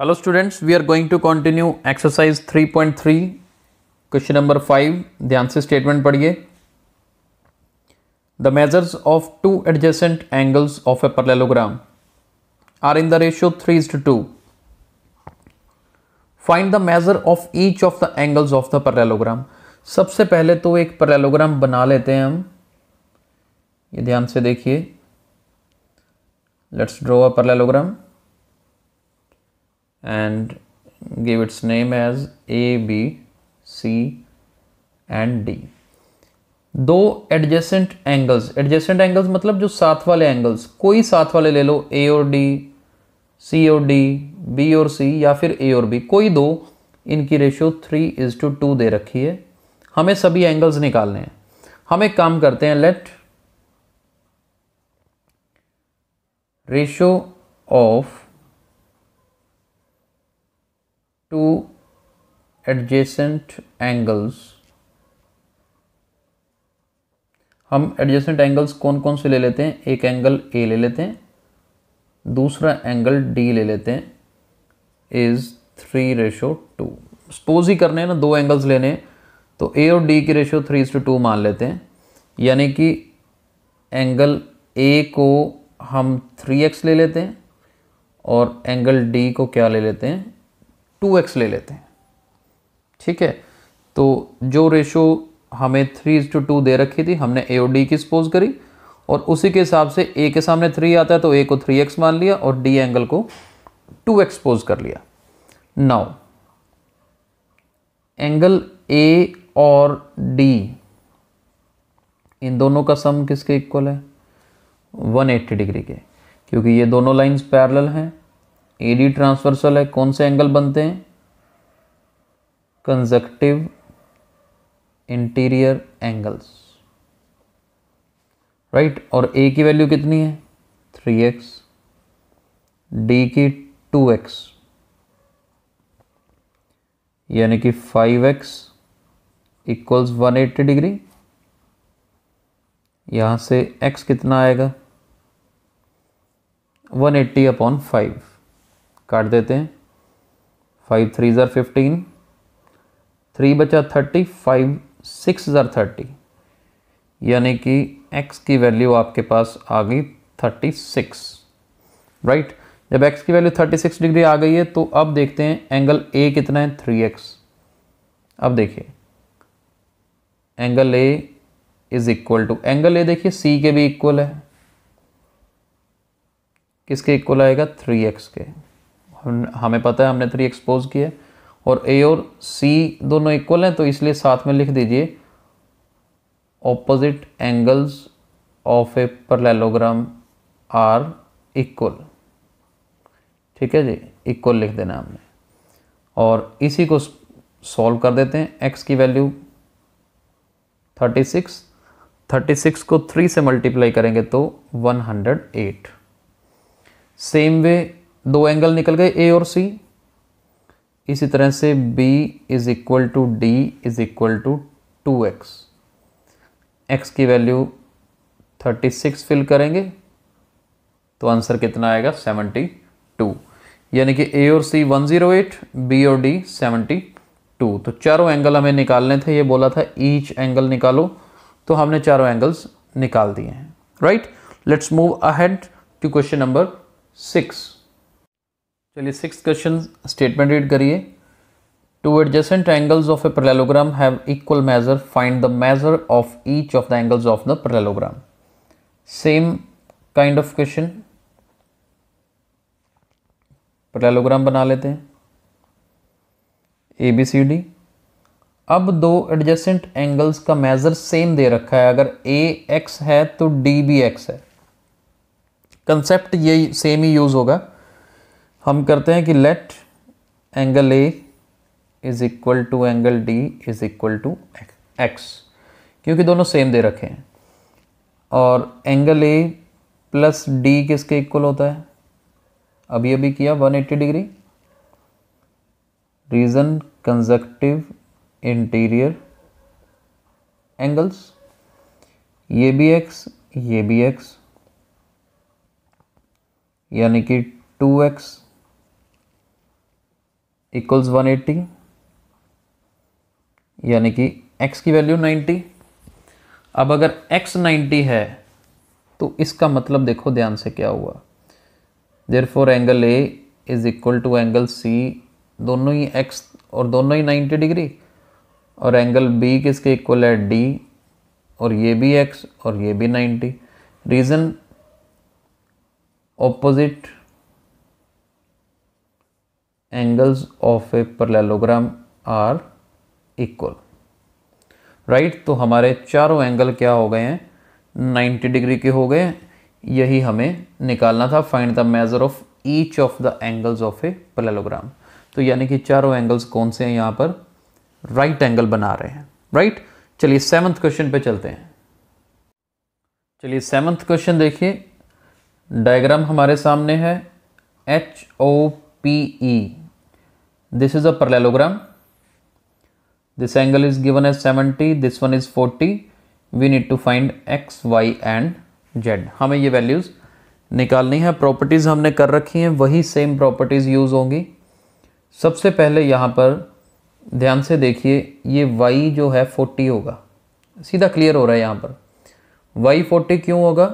Hello students, we are going to continue exercise 3.3 question number 5। ध्यान से statement पढ़िए। The measures of two adjacent angles of a parallelogram are in the ratio 3:2. Find the measure of each of the angles of the parallelogram। सबसे पहले तो एक parallelogram बना लेते हैं हम। ये ध्यान से देखिए। Let's draw a parallelogram and give its name as A, B, C and D। दो एडजेसेंट एंगल्स मतलब जो साथ वाले एंगल्स, कोई साथ वाले ले लो, ए और डी, सी और डी, बी और सी या फिर ए और बी, कोई दो, इनकी रेशियो 3:2 दे रखी है। हमें सभी एंगल्स निकालने हैं। हम एक काम करते हैं, let ratio of two adjacent angles, हम एडजेसेंट एंगल्स कौन कौन से ले लेते हैं? एक एंगल ए ले लेते हैं, दूसरा एंगल डी ले लेते हैं, इज 3:2। सपोज ही करने हैं ना, दो एंगल्स लेने हैं, तो ए और डी की रेशियो 3:2 मान लेते हैं। यानी कि एंगल ए को हम 3x ले लेते हैं और एंगल डी को क्या ले लेते हैं? 2x ले लेते हैं। ठीक है, तो जो रेशो हमें 3:2 दे रखी थी, हमने ए और डी की सपोज करी और उसी के हिसाब से ए के सामने 3 आता है तो ए को 3x मान लिया और डी एंगल को 2x सपोज कर लिया। नाउ एंगल ए और डी, इन दोनों का सम किसके इक्वल है? 180 डिग्री के, क्योंकि ये दोनों लाइंस पैरेलल हैं। एडी ट्रांसवर्सल है। कौन से एंगल बनते हैं? Conjunctive interior angles, right. और ए की वैल्यू कितनी है? 3x, डी की 2x, यानी कि 5x इक्वल्स 180 डिग्री। यहां से x कितना आएगा? 180/5 काट देते हैं। 5 3 ज़र 15, 3 बचा 30, 5 6 ज़र 30, यानी कि x की वैल्यू आपके पास आ गई 36, राइट। जब x की वैल्यू 36 डिग्री आ गई है तो अब देखते हैं एंगल a कितना है? 3x। अब देखिए angle a is equal to, angle a देखिए c के भी इक्वल है। किसके इक्वल आएगा? 3x के। हमें पता है, हमने 3x सपोज किया और a और c दोनों इक्वल हैं, तो इसलिए साथ में लिख दीजिए opposite angles of a parallelogram are equal. ठीक है जी, इक्वल लिख देना हमने और इसी को सॉल्व कर देते हैं। x की वैल्यू 36 को 3 से मल्टीप्लाई करेंगे तो 108। सेम वे दो एंगल निकल गए a और c। इसी तरह से b is equal to d is equal to 2x। x की वैल्यू 36 फिल करेंगे तो आंसर कितना आएगा? 72। यानी कि a और c 108, b और d 72। तो चारों एंगल हमें निकालने थे। ये बोला था ईच एंगल निकालो, तो हमने चारों एंगल्स निकाल दिए हैं, right. Let's move ahead to question number 6। चलिए 6th क्वेश्चन स्टेटमेंट रीड करिए। Two adjacent angles of a parallelogram have equal measure, find the measure of each of the angles of the parallelogram. Same kind of question, parallelogram बना लेते हैं ABCD। अब दो adjacent angles का measure same दे रखा है। अगर A x है तो D भी x है। कंसेप्ट यही सेम ही यूज होगा। हम करते हैं कि let angle A is equal to angle D is equal to x, क्योंकि दोनों सेम दे रखे हैं। और एंगल A प्लस D किसके इक्वल होता है? अभी अभी किया 180 degree. Reason conjunctive interior angles, ये भी x, ये भी x, यानी कि 2x इक्वल्स 180, यानी कि x की वैल्यू 90। अब अगर x 90 है तो इसका मतलब देखो ध्यान से क्या हुआ, therefore angle A is equal to angle C, दोनों ही x और दोनों ही 90 डिग्री, और एंगल B किसके इक्वल है D, और ये भी x और ये भी 90। Reason opposite angles of a parallelogram are equal, right. तो हमारे चारों एंगल क्या हो गए हैं, 90 डिग्री के हो गए। यही हमें निकालना था, find the measure of each of the angles of a parallelogram. तो यानी कि चारों एंगल्स कौन से हैं यहाँ पर, राइट एंगल बना रहे हैं, राइट। चलिए 7th क्वेश्चन पे चलते हैं। चलिए 7th क्वेश्चन देखिए, डायग्राम हमारे सामने है HOPE, this is a parallelogram, this angle is given as 70, this one is 40, we need to find x, y and z। हमें ये वैल्यूज़ निकालनी है। प्रॉपर्टीज़ हमने कर रखी हैं, वही सेम प्रॉपर्टीज़ यूज़ होंगी। सबसे पहले यहाँ पर ध्यान से देखिए, ये y जो है 40 होगा, सीधा क्लियर हो रहा है यहाँ पर। y 40 क्यों होगा,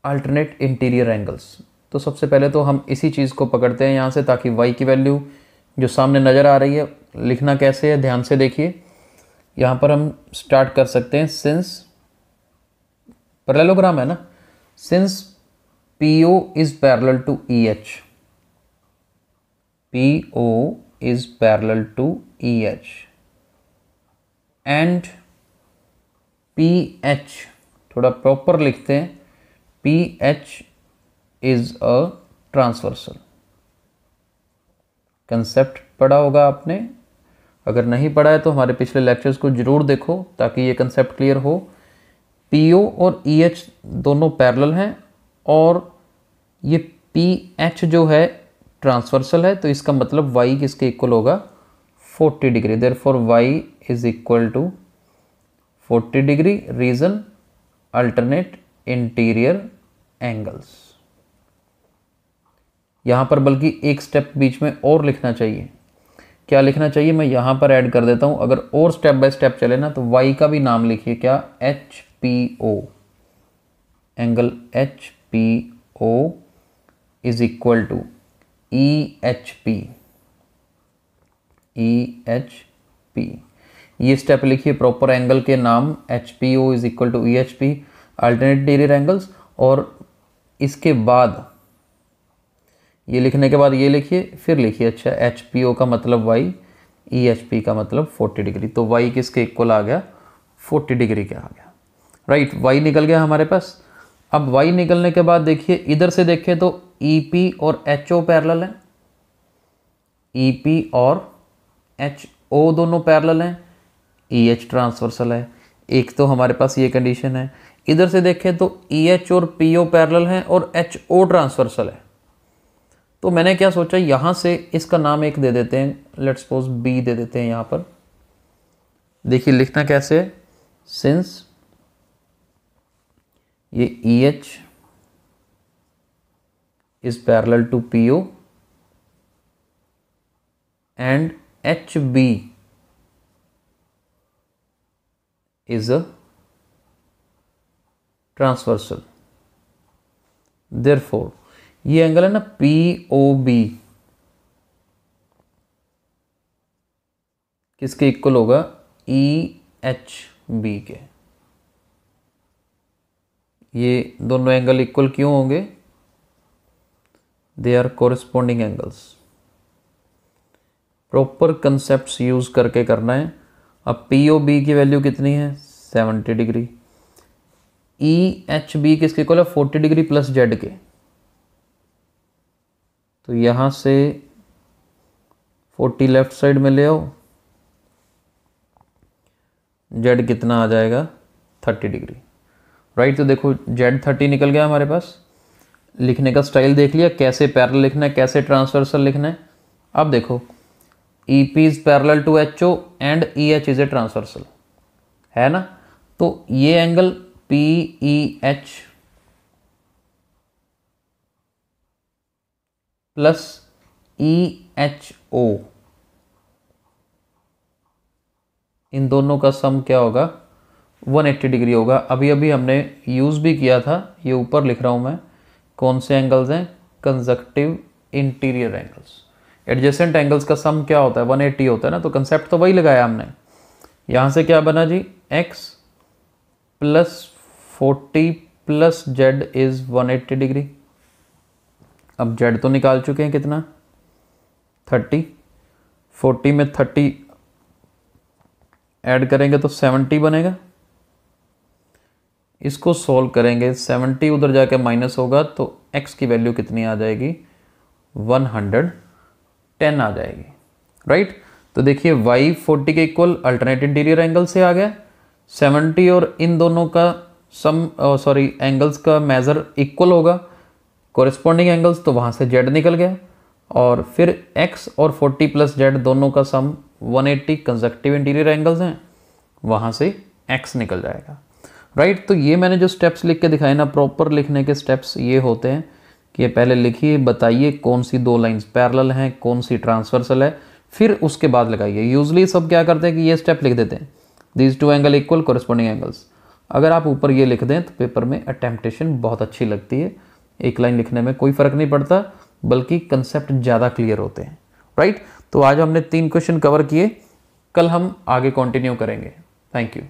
अल्टरनेट इंटीरियर एंगल्स। तो सबसे पहले तो हम इसी चीज़ को पकड़ते हैं यहाँ से, ताकि y की वैल्यू जो सामने नज़र आ रही है, लिखना कैसे है ध्यान से देखिए। यहाँ पर हम स्टार्ट कर सकते हैं, सिंस पैरेललोग्राम है ना, since PO is parallel to EH, PO is parallel to EH and PH, थोड़ा प्रॉपर लिखते हैं, PH is a transversal. Concept पढ़ा होगा आपने, अगर नहीं पढ़ा है तो हमारे पिछले लेक्चर्स को जरूर देखो ताकि ये कंसेप्ट क्लियर हो। PO और EH दोनों पैरेलल हैं और ये PH जो है ट्रांसवर्सल है, तो इसका मतलब y किसके इक्वल होगा, 40 degree. Therefore y is equal to 40 degree. Reason alternate interior angles. यहाँ पर बल्कि एक स्टेप बीच में और लिखना चाहिए। क्या लिखना चाहिए, मैं यहाँ पर ऐड कर देता हूँ। अगर और स्टेप बाय स्टेप चले ना तो y का भी नाम लिखिए, क्या, HPO, angle HPO is equal to EHP, EHP। ये स्टेप लिखिए, प्रॉपर एंगल के नाम HPO is equal to EHP, alternate interior angles. और इसके बाद ये लिखने के बाद ये लिखिए, फिर लिखिए, अच्छा HPO का मतलब y, EHP का मतलब 40 डिग्री। तो y किसके इक्वल आ गया, 40 डिग्री के आ गया, राइट। y निकल गया हमारे पास। अब y निकलने के बाद देखिए, इधर से देखें तो EP और HO पैरेलल हैं, EP और HO दोनों पैरेलल हैं, EH ट्रांसवर्सल है। एक तो हमारे पास ये कंडीशन है। इधर से देखें तो EH और PO पैरेलल हैं और HO ट्रांसवर्सल है। तो मैंने क्या सोचा, यहाँ से इसका नाम एक दे देते हैं, लेट्स सपोज B दे देते हैं यहाँ पर। देखिए लिखना कैसे है, सिंस ये EH is parallel to PO and HB is a transversal, therefore ये एंगल है ना POB किसके इक्वल होगा, EHB के। ये दोनों एंगल इक्वल क्यों होंगे, they are corresponding angles. Proper concepts use करके करना है। अब POB की वैल्यू कितनी है, 70 डिग्री। EHB किसके इक्वल है, 40 डिग्री प्लस Z के। तो यहाँ से 40 लेफ्ट साइड में ले आओ, Z कितना आ जाएगा, 30 डिग्री, राइट। तो देखो Z 30 निकल गया हमारे पास। लिखने का स्टाइल देख लिया, कैसे पैरेलल लिखना है, कैसे ट्रांसवर्सल लिखना है। अब देखो EP is parallel to HO and EH is a transversal, है ना। तो ये angle PEH plus EH H O, इन दोनों का सम क्या होगा 180 डिग्री होगा। अभी अभी हमने यूज़ भी किया था, ये ऊपर लिख रहा हूँ मैं, कौन से एंगल्स हैं, conjunctive interior angles. Adjacent angles का सम क्या होता है 180 होता है ना, तो कंसेप्ट तो वही लगाया हमने। यहाँ से क्या बना जी, x plus 40 plus Z is 180 degree. अब जेड तो निकाल चुके हैं कितना 30, 40 में 30 ऐड करेंगे तो 70 बनेगा। इसको सॉल्व करेंगे, 70 उधर जाके माइनस होगा तो x की वैल्यू कितनी आ जाएगी 110 आ जाएगी, राइट। तो देखिए y 40 के इक्वल अल्टरनेट इंटीरियर एंगल से आ गया, 70 और इन दोनों का सम एंगल्स का मेजर इक्वल होगा, कोरिस्पॉन्डिंग एंगल्स, तो वहाँ से z निकल गया। और फिर x और 40 प्लस z दोनों का सम 180 कंजक्टिव इंटीरियर एंगल्स हैं, वहाँ से x निकल जाएगा, राइट। तो ये मैंने जो स्टेप्स लिख के दिखाए ना, प्रॉपर लिखने के स्टेप्स ये होते हैं कि ये पहले लिखिए, बताइए कौन सी दो लाइंस पैरेलल हैं, कौन सी ट्रांसवर्सल है, फिर उसके बाद लगाइए। यूजली सब क्या करते हैं कि ये स्टेप लिख देते हैं, these two angle equal corresponding angles. अगर आप ऊपर ये लिख दें तो पेपर में अटेम्प्टेशन बहुत अच्छी लगती है, एक लाइन लिखने में कोई फ़र्क नहीं पड़ता, बल्कि कंसेप्ट ज़्यादा क्लियर होते हैं, राइट। तो आज हमने 3 क्वेश्चन कवर किए, कल हम आगे कंटिन्यू करेंगे। Thank you.